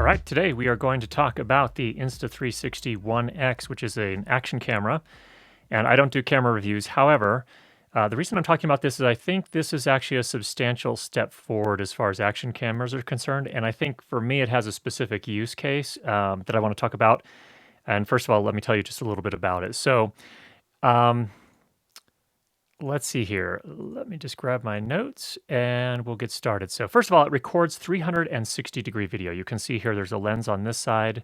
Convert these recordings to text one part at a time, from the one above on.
All right, today we are going to talk about the Insta360 One X, which is an action camera. And I don't do camera reviews. However, the reason I'm talking about this is I think this is actually a substantial step forward as far as action cameras are concerned. And I think for me, it has a specific use case that I want to talk about. And first of all, let me tell you just a little bit about it. So let's see here. Let me just grab my notes and we'll get started. So first of all, it records 360-degree video. You can see here there's a lens on this side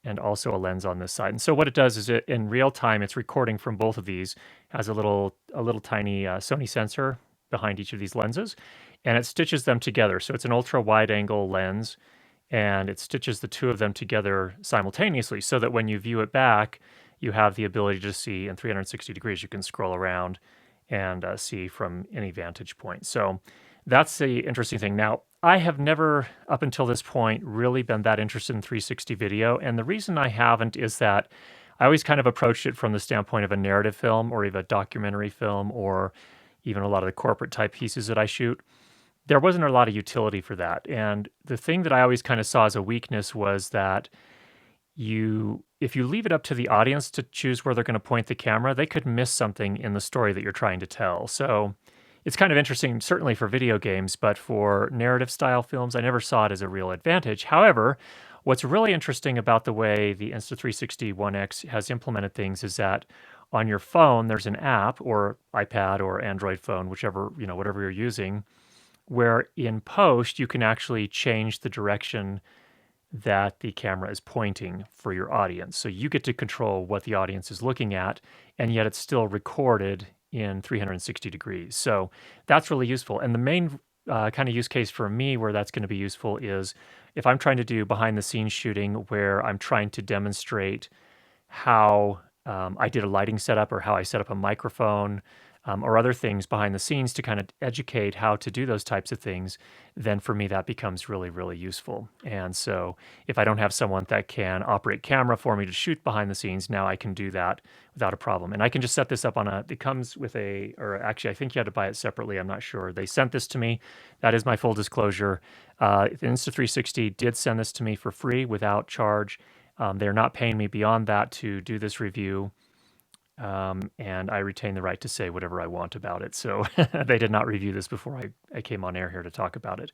and also a lens on this side. And so what it does is in real time, it's recording from both of these. Has a little tiny Sony sensor behind each of these lenses, and it stitches them together. So it's an ultra wide angle lens, and it stitches the two of them together simultaneously so that when you view it back, you have the ability to see in 360 degrees. You can scroll around and see from any vantage point. So that's the interesting thing. Now, I have never, up until this point, really been that interested in 360 video. And the reason I haven't is that I always kind of approached it from the standpoint of a narrative film or even a documentary film or even a lot of the corporate type pieces that I shoot. There wasn't a lot of utility for that. And the thing that I always kind of saw as a weakness was that if you leave it up to the audience to choose where they're going to point the camera, they could miss something in the story that you're trying to tell. So it's kind of interesting, certainly for video games, but for narrative style films, I never saw it as a real advantage. However, what's really interesting about the way the Insta360 One X has implemented things is that on your phone, there's an app or iPad or Android phone, whichever, whatever you're using, where in post, you can actually change the direction that the camera is pointing for your audience. So you get to control what the audience is looking at, and yet it's still recorded in 360 degrees. So that's really useful. And the main kind of use case for me where that's going to be useful is if I'm trying to do behind the scenes shooting where I'm trying to demonstrate how I did a lighting setup or how I set up a microphone or other things behind the scenes to kind of educate how to do those types of things, then for me that becomes really, really useful. And so if I don't have someone that can operate camera for me to shoot behind the scenes, now I can do that without a problem. And I can just set this up it comes with or actually I think you had to buy it separately, I'm not sure. They sent this to me. That is my full disclosure. Insta360 did send this to me for free without charge. They're not paying me beyond that to do this review. And I retain the right to say whatever I want about it. So they did not review this before I came on air here to talk about it.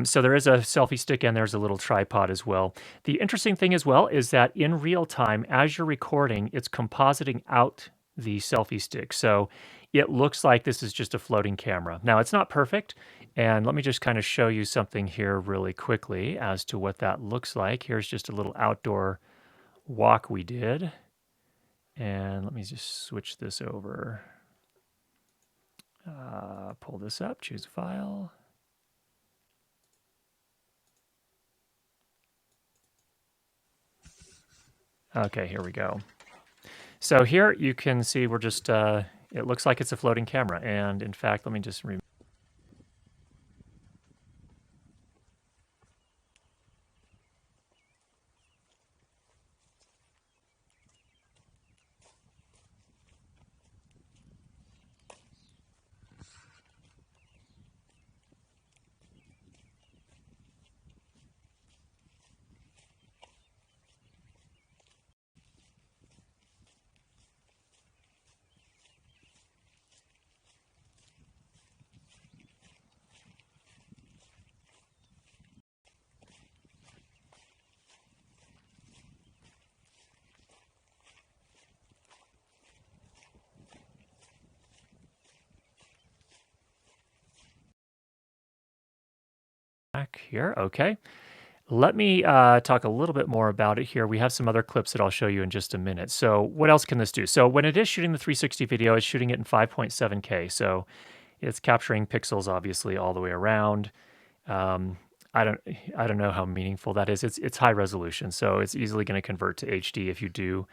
So there is a selfie stick and there's a little tripod as well. The interesting thing as well is that in real time, as you're recording, it's compositing out the selfie stick. So it looks like this is just a floating camera. Now, it's not perfect. And let me just kind of show you something here really quickly as to what that looks like. Here's just a little outdoor walk we did. And let me just switch this over. Pull this up, choose a file. Okay, here we go. So here you can see we're just, it looks like it's a floating camera. And in fact, let me just back here. Okay. Let me talk a little bit more about it here. We have some other clips that I'll show you in just a minute. So what else can this do? So when it is shooting the 360 video, it's shooting it in 5.7K. So it's capturing pixels, obviously, all the way around. I don't know how meaningful that is. It's high resolution, so it's easily going to convert to HD if you do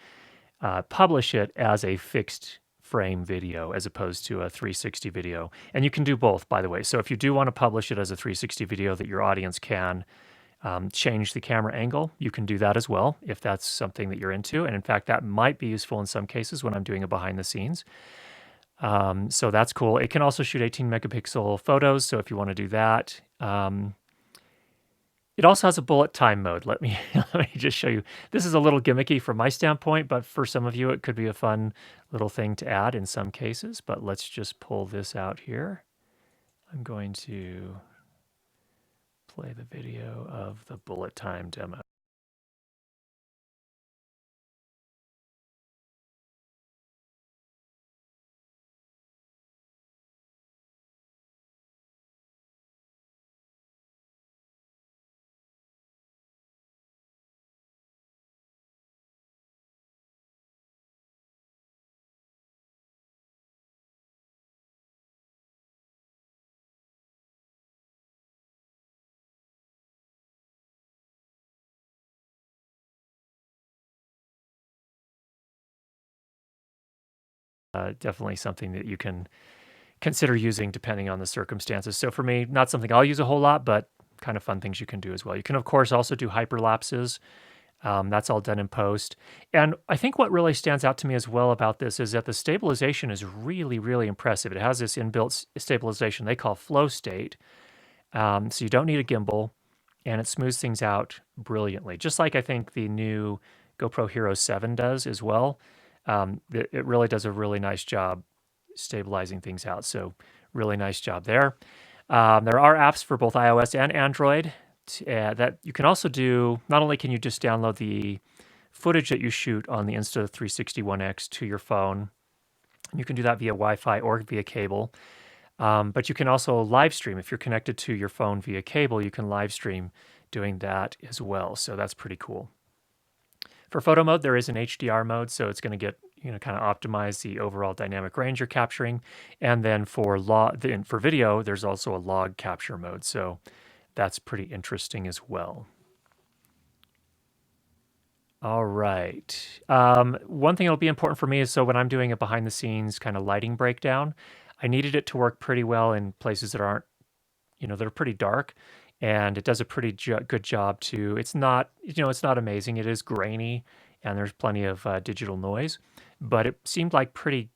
publish it as a fixed frame video as opposed to a 360 video. And you can do both, by the way. So if you do want to publish it as a 360 video that your audience can change the camera angle, you can do that as well if that's something that you're into. And in fact, that might be useful in some cases when I'm doing a behind the scenes. So that's cool. It can also shoot 18 megapixel photos. So if you want to do that, It also has a bullet time mode. Let me let me just show you. This is a little gimmicky from my standpoint, but for some of you, it could be a fun little thing to add in some cases. But let's just pull this out here. I'm going to play the video of the bullet time demo. Definitely something that you can consider using depending on the circumstances. So for me, not something I'll use a whole lot, but kind of fun things you can do as well. You can, of course, also do hyperlapses. That's all done in post. And I think what really stands out to me as well about this is that the stabilization is really, really impressive. It has this inbuilt stabilization they call flow state. So you don't need a gimbal, and it smooths things out brilliantly, just like I think the new GoPro Hero 7 does as well. It really does a really nice job stabilizing things out. So really nice job there. There are apps for both iOS and Android that you can also do. Not only can you just download the footage that you shoot on the Insta360 One X to your phone, you can do that via Wi-Fi or via cable. But you can also live stream. If you're connected to your phone via cable, you can live stream doing that as well. So that's pretty cool. For photo mode, there is an HDR mode, so it's going to get kind of optimize the overall dynamic range you're capturing. And then for video, there's also a log capture mode, so that's pretty interesting as well. All right. One thing that'll be important for me is, so when I'm doing a behind the scenes kind of lighting breakdown, I needed it to work pretty well in places that aren't, that are pretty dark. And it does a pretty good job too. It's not, it's not amazing. It is grainy and there's plenty of digital noise, but it seemed like pretty,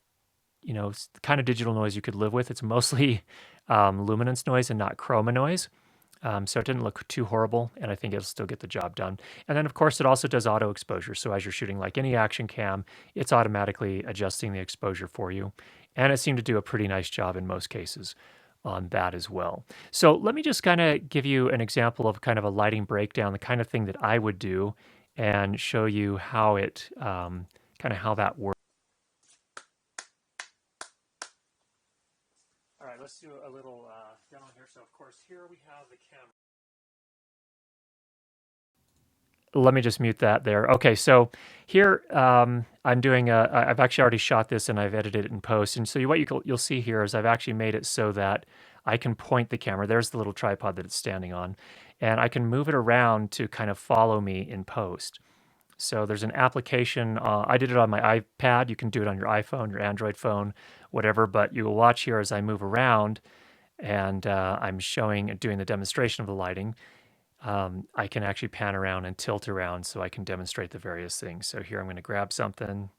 the kind of digital noise you could live with. It's mostly luminance noise and not chroma noise. So it didn't look too horrible, and I think it'll still get the job done. And then, of course, it also does auto exposure. So as you're shooting like any action cam, it's automatically adjusting the exposure for you. And it seemed to do a pretty nice job in most cases on that as well. So let me just kind of give you an example of kind of a lighting breakdown, the kind of thing that I would do, and show you how it, kind of how that works. All right, let's do a little demo here. So, of course, here we have the camera. Let me just mute that there. Okay, so here I'm doing I've actually already shot this and I've edited it in post. And so what you'll see here is I've actually made it so that I can point the camera. There's the little tripod that it's standing on. And I can move it around to kind of follow me in post. So there's an application. I did it on my iPad. You can do it on your iPhone, your Android phone, whatever. But you will watch here as I move around and I'm doing the demonstration of the lighting. I can actually pan around and tilt around so I can demonstrate the various things. So here I'm going to grab something,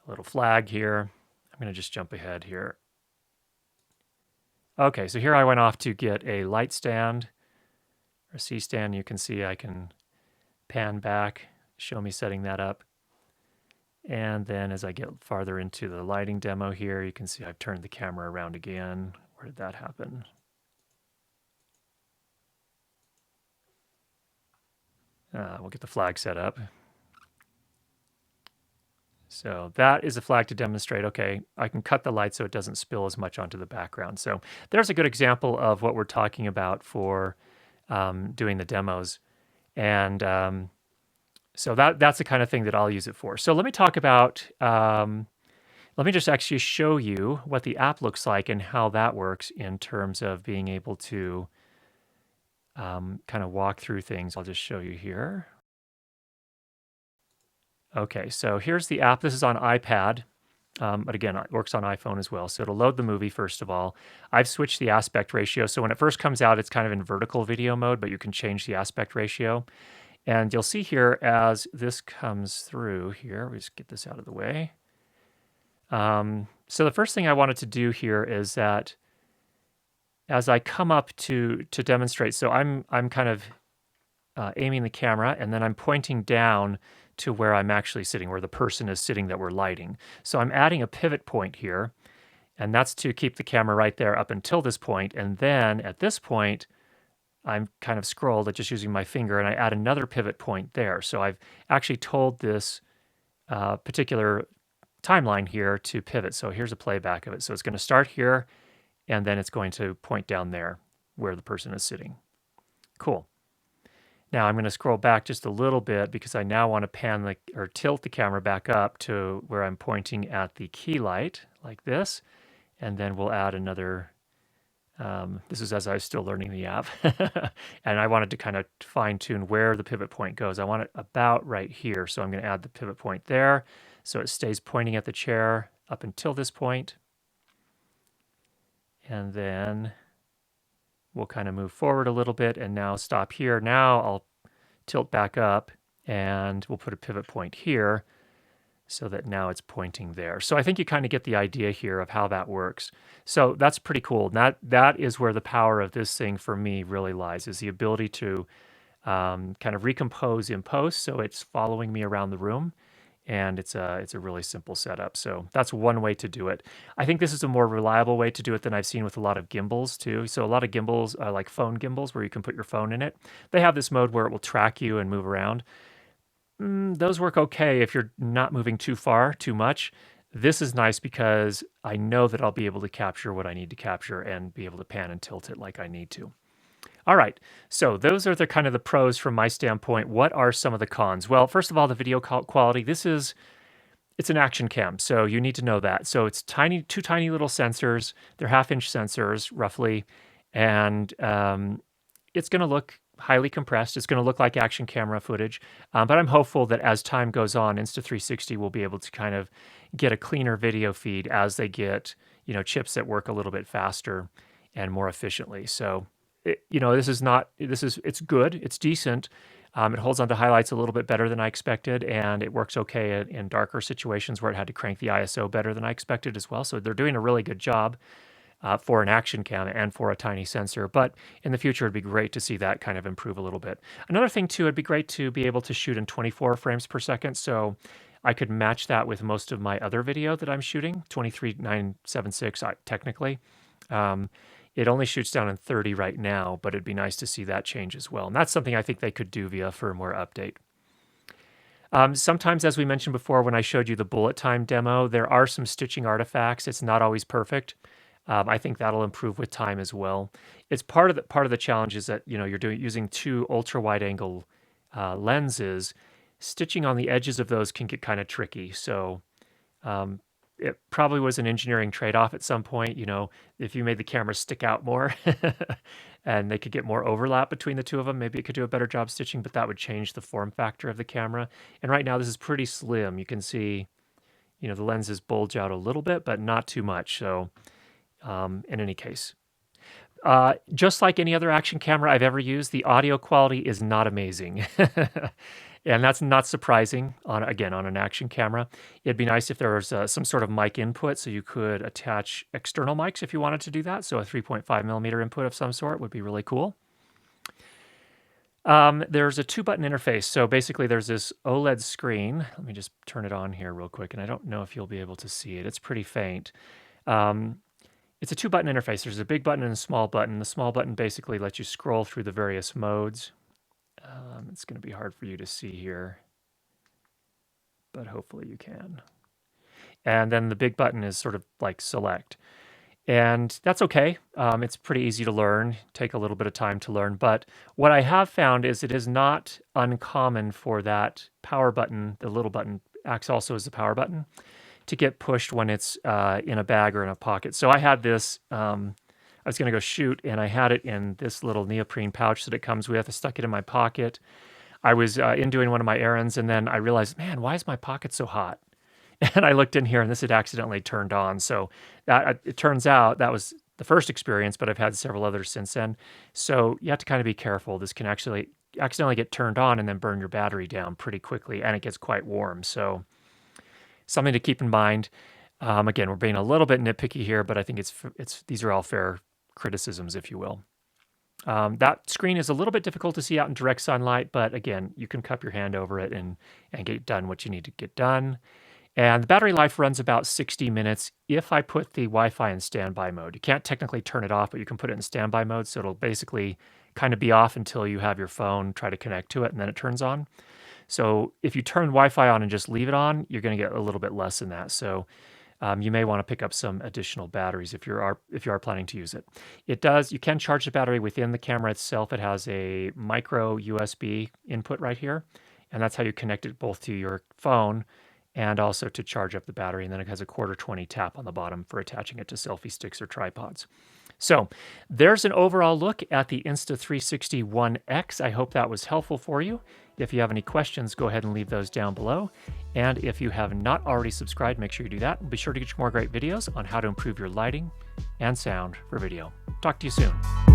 a little flag here. I'm going to just jump ahead here. Okay, so here I went off to get a light stand or a C-stand. You can see I can pan back, show me setting that up. And then as I get farther into the lighting demo here, you can see I've turned the camera around again. Where did that happen? We'll get the flag set up. So that is a flag to demonstrate, okay, I can cut the light so it doesn't spill as much onto the background. So there's a good example of what we're talking about for doing the demos. And so that's the kind of thing that I'll use it for. So let me talk about, let me just actually show you what the app looks like and how that works in terms of being able to kind of walk through things. I'll just show you here. Okay, so here's the app. This is on iPad, but again, it works on iPhone as well. So it'll load the movie first of all. I've switched the aspect ratio. So when it first comes out, it's kind of in vertical video mode, but you can change the aspect ratio. And you'll see here as this comes through here, we just get this out of the way. So the first thing I wanted to do here is that as I come up to demonstrate, so I'm kind of aiming the camera, and then I'm pointing down to where I'm actually sitting, where the person is sitting that we're lighting. So I'm adding a pivot point here, and that's to keep the camera right there up until this point. And then at this point, I'm kind of scrolled at just using my finger, and I add another pivot point there. So I've actually told this particular timeline here to pivot. So here's a playback of it. So it's going to start here, and then it's going to point down there where the person is sitting. Cool. Now I'm going to scroll back just a little bit because I now want to pan or tilt the camera back up to where I'm pointing at the key light like this. And then we'll add another, this is as I was still learning the app. And I wanted to kind of fine tune where the pivot point goes. I want it about right here. So I'm going to add the pivot point there. So it stays pointing at the chair up until this point. And then we'll kind of move forward a little bit and now stop here. Now I'll tilt back up and we'll put a pivot point here so that now it's pointing there. So I think you kind of get the idea here of how that works. So that's pretty cool. That is where the power of this thing for me really lies, is the ability to kind of recompose in post so it's following me around the room. And it's a really simple setup. So that's one way to do it. I think this is a more reliable way to do it than I've seen with a lot of gimbals too. So a lot of gimbals, like phone gimbals, where you can put your phone in it, they have this mode where it will track you and move around. Those work okay if you're not moving too far, too much. This is nice because I know that I'll be able to capture what I need to capture and be able to pan and tilt it like I need to. All right, so those are the kind of the pros from my standpoint. What are some of the cons? Well, first of all, the video quality. It's an action cam, so you need to know that. So it's two tiny little sensors. They're 1/2-inch sensors, roughly, and it's going to look highly compressed. It's going to look like action camera footage, but I'm hopeful that as time goes on, Insta360 will be able to kind of get a cleaner video feed as they get, chips that work a little bit faster and more efficiently. So it's good. It's decent. It holds onto highlights a little bit better than I expected, and it works okay in darker situations where it had to crank the ISO better than I expected as well. So they're doing a really good job for an action cam and for a tiny sensor. But in the future, it'd be great to see that kind of improve a little bit. Another thing too, it'd be great to be able to shoot in 24 frames per second. So I could match that with most of my other video that I'm shooting, 23976 technically. It only shoots down in 30 right now, but it'd be nice to see that change as well. And that's something I think they could do via firmware update. Sometimes, as we mentioned before, when I showed you the bullet time demo, there are some stitching artifacts. It's not always perfect. I think that'll improve with time as well. It's part of the challenge is that you're using two ultra wide angle lenses. Stitching on the edges of those can get kind of tricky. So it probably was an engineering trade-off at some point, if you made the camera stick out more and they could get more overlap between the two of them, maybe it could do a better job stitching, but that would change the form factor of the camera. And right now this is pretty slim. You can see, the lenses bulge out a little bit, but not too much. So in any case, just like any other action camera I've ever used, the audio quality is not amazing. And that's not surprising on an action camera. It'd be nice if there was some sort of mic input so you could attach external mics if you wanted to do that. So a 3.5 millimeter input of some sort would be really cool. There's a 2-button interface. So basically there's this OLED screen. Let me just turn it on here real quick. And I don't know if you'll be able to see it. It's pretty faint. It's a 2-button interface. There's a big button and a small button. The small button basically lets you scroll through the various modes. It's going to be hard for you to see here, but hopefully you can. And then the big button is sort of like select. And that's okay. It's pretty easy to learn, take a little bit of time to learn. But what I have found is it is not uncommon for that power button, the little button acts also as the power button, to get pushed when it's in a bag or in a pocket. So I had this, I was going to go shoot, and I had it in this little neoprene pouch that it comes with. I stuck it in my pocket. I was in doing one of my errands, and then I realized, man, why is my pocket so hot? And I looked in here, and this had accidentally turned on. So it turns out that was the first experience, but I've had several others since then. So you have to kind of be careful. This can actually accidentally get turned on and then burn your battery down pretty quickly, and it gets quite warm. So something to keep in mind. Again, we're being a little bit nitpicky here, but I think these are all fair criticisms, if you will. That screen is a little bit difficult to see out in direct sunlight, but again, you can cup your hand over it and get done what you need to get done. And the battery life runs about 60 minutes if I put the Wi-Fi in standby mode. You can't technically turn it off, but you can put it in standby mode, so it'll basically kind of be off until you have your phone try to connect to it, and then it turns on. So if you turn Wi-Fi on and just leave it on, you're going to get a little bit less than that. So you may want to pick up some additional batteries if you are planning to use it. You can charge the battery within the camera itself. It has a micro USB input right here, and that's how you connect it both to your phone and also to charge up the battery. And then it has a 1/4-20 tap on the bottom for attaching it to selfie sticks or tripods. So there's an overall look at the Insta360 One X. I hope that was helpful for you. If you have any questions, go ahead and leave those down below. And if you have not already subscribed, make sure you do that. And be sure to get more great videos on how to improve your lighting and sound for video. Talk to you soon.